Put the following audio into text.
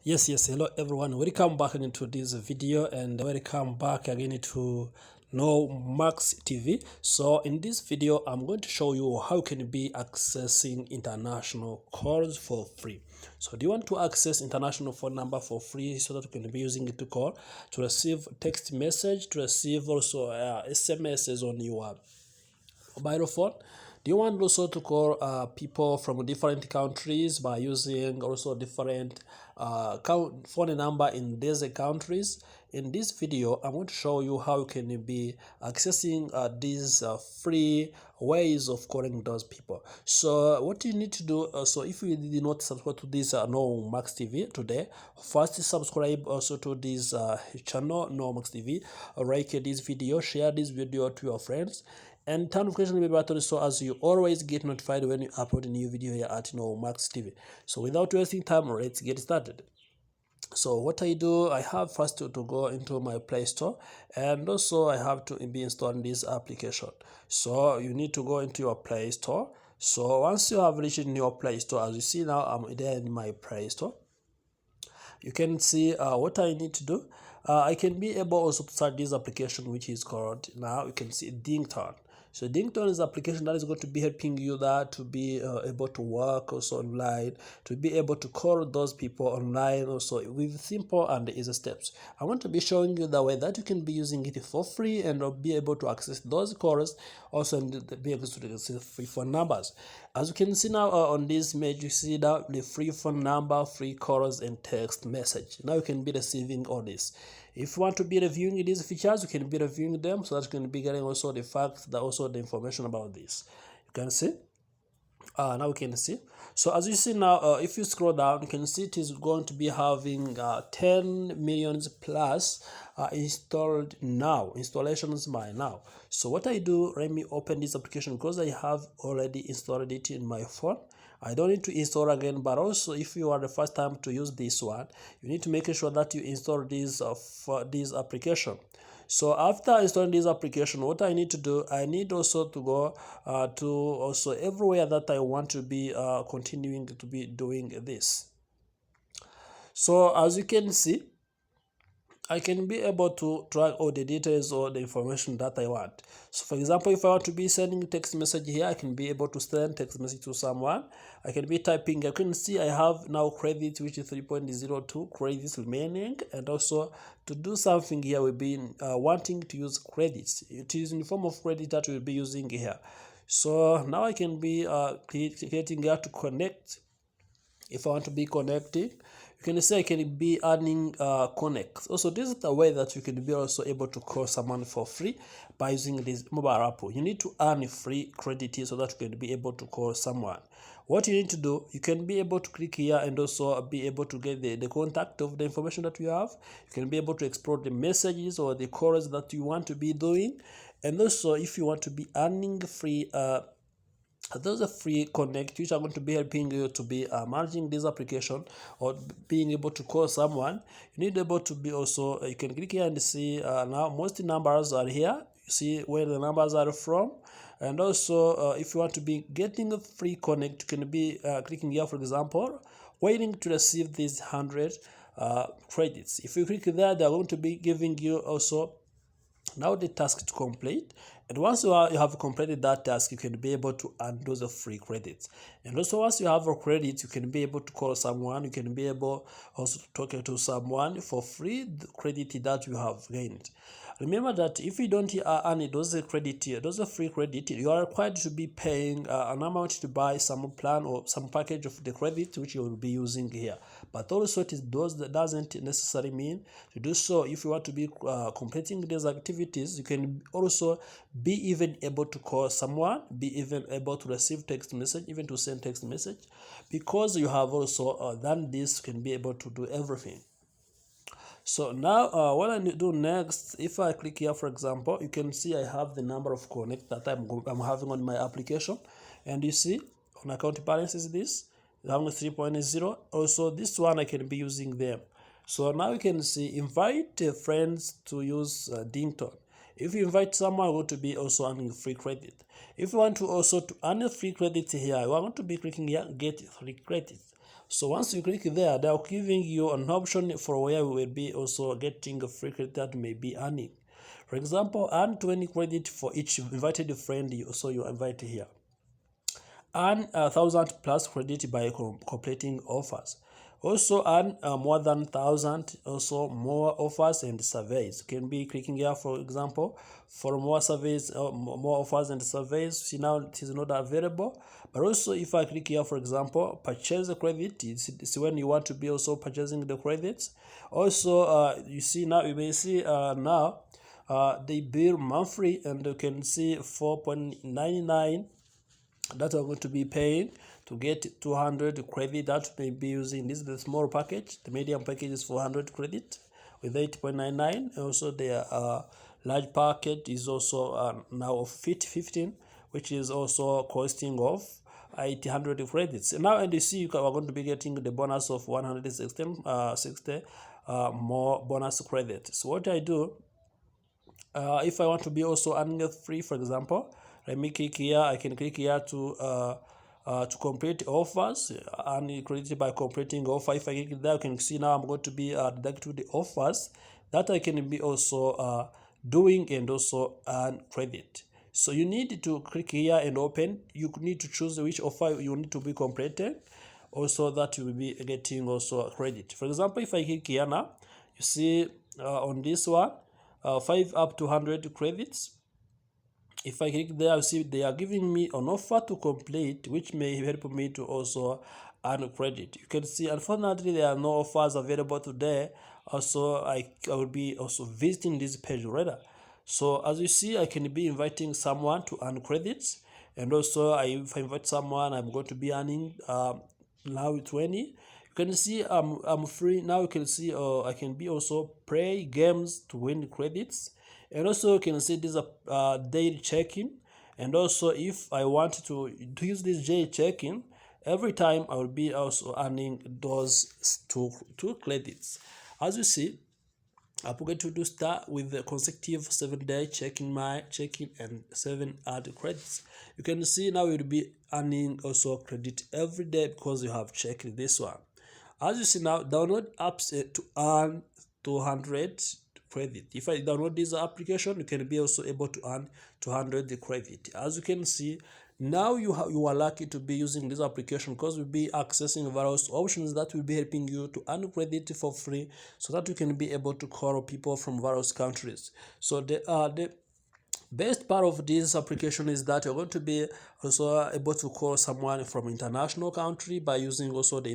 Yes, hello everyone. Welcome back into this video and welcome back again to No Max TV. So in this video, I'm going to show you how you can be accessing international calls for free. So do you want to access international phone number for free so that you can be using it to call, to receive text message, to receive also SMSs on your mobile phone? Do you want also to call people from different countries by using also different phone number in these countries? In this video, I'm going to show you how you can be accessing these free ways of calling those people. So what you need to do, so if you did not subscribe to this No Max TV today, first subscribe also to this channel No Max TV, like this video, share this video to your friends, and turn notification bell button so as you always get notified when you upload a new video here at No Max TV. So without wasting time, let's get started. So what I do, I have first to go into my Play Store, and also I have to be installing this application. So you need to go into your Play Store. So once you have reached in your Play Store, as you see now, I'm there in my Play Store. You can see what I need to do. I can be able also to start this application, which is called, now you can see Dington. So Dington is an application that is going to be helping you that to be able to work also online, to be able to call those people online also with simple and easy steps. I want to be showing you the way that you can be using it for free and be able to access those calls also and be able to receive free phone numbers. As you can see now on this image, you see that the free phone number, free calls and text message. Now you can be receiving all this. If you want to be reviewing these features, you can be reviewing them so that you can be getting also the facts, that also the information about this. You can see. Now we can see. So as you see now, if you scroll down, you can see it is going to be having 10 millions plus installed now, installations by now. So what I do, let me open this application because I have already installed it in my phone. I don't need to install again, but also if you are the first time to use this one, you need to make sure that you install this application. So after installing this application, what I need to do, I need also to go to also everywhere that I want to be continuing to be doing this. So as you can see, I can be able to track all the details or the information that I want. So for example, if I want to be sending text message here, I can be able to send text message to someone. I can be typing. I can see I have now credit, which is 3.02 credits remaining. And also to do something here, we've been wanting to use credits. It is in the form of credit that we'll be using here. So now I can be creating here to connect. If I want to be connecting, you can say I can be adding connect. Also, this is the way that you can be also able to call someone for free by using this mobile app. You need to earn free credit here so that you can be able to call someone. What you need to do, you can be able to click here and also be able to get the contact of the information that you have. You can be able to explore the messages or the calls that you want to be doing. And also, if you want to be earning free those are free connect, which are going to be helping you to be managing this application or being able to call someone. You need able to be also, you can click here and see now most numbers are here. You see where the numbers are from. And also if you want to be getting a free connect, you can be clicking here, for example, waiting to receive these 100 credits. If you click there, they're going to be giving you also now the task to complete, and once you have completed that task, you can be able to earn those free credits. And also once you have a credit, you can be able to call someone, you can be able also to talk to someone for free the credit that you have gained. Remember that if you don't earn those credit, those free credit, you are required to be paying an amount to buy some plan or some package of the credit which you will be using here. But also that doesn't necessarily mean to do so. If you want to be completing these activities, you can also be even able to call someone, be even able to receive text message, even to send text message, because you have also done this, you can be able to do everything. So now what I do next, if I click here, for example, you can see I have the number of connect that I'm having on my application. And you see on account balance is this, I'm 3.0. Also this one I can be using them. So now you can see invite friends to use Dington. If you invite someone, you're going to be also earning free credit. If you want to also to earn a free credit here, you are going to be clicking here, get free credit. So once you click there, they're giving you an option for where we will be also getting a free credit that may be earning. For example, earn 20 credit for each invited friend you invite here. Earn 1,000 plus credit by completing offers. Also earn more than 1,000, also more offers and surveys. You can be clicking here, for example, for more surveys, more offers and surveys. See, now it is not available. But also if I click here, for example, purchase the credit, it's when you want to be also purchasing the credits. Also, you see now, you may see now they bill monthly, and you can see 4.99 that are going to be paying to get 200 credit that may be using. This is the small package. The medium package is 400 credit with 8.99. Also their large package is also now of 15, which is also costing of 800 credits. Now, and you see you are going to be getting the bonus of 160 more bonus credit. So what I do, if I want to be also earning free, for example, let me click here. I can click here to complete offers and credit by completing offer. If I click there, you can see now I'm going to be deducted the offers that I can be also doing and also earn credit. So you need to click here and open. You need to choose which offer you need to be completed, also that you will be getting also credit. For example, if I click here now, you see on this one, 5 up to 100 credits. If I click there, you see they are giving me an offer to complete, which may help me to also earn credit. You can see, unfortunately, there are no offers available today. Also, I will be also visiting this page later. So as you see, I can be inviting someone to earn credits, and also if I invite someone, I'm going to be earning now 20. You can see I'm free now. You can see I can be also play games to win credits, and also you can see this daily check-in. And also if I want to use this daily check-in, every time I will be also earning those two credits. As you see, I'm going to start with the consecutive 7-day check-in and 7 add credits. You can see now you'll be earning also credit every day because you have checked this one. As you see now, download apps to earn 200 credit. If I download this application, you can be also able to earn 200 credit. As you can see, now you are lucky to be using this application because we'll be accessing various options that will be helping you to earn credit for free, so that you can be able to call people from various countries. So the best part of this application is that you're going to be also able to call someone from international country by using also the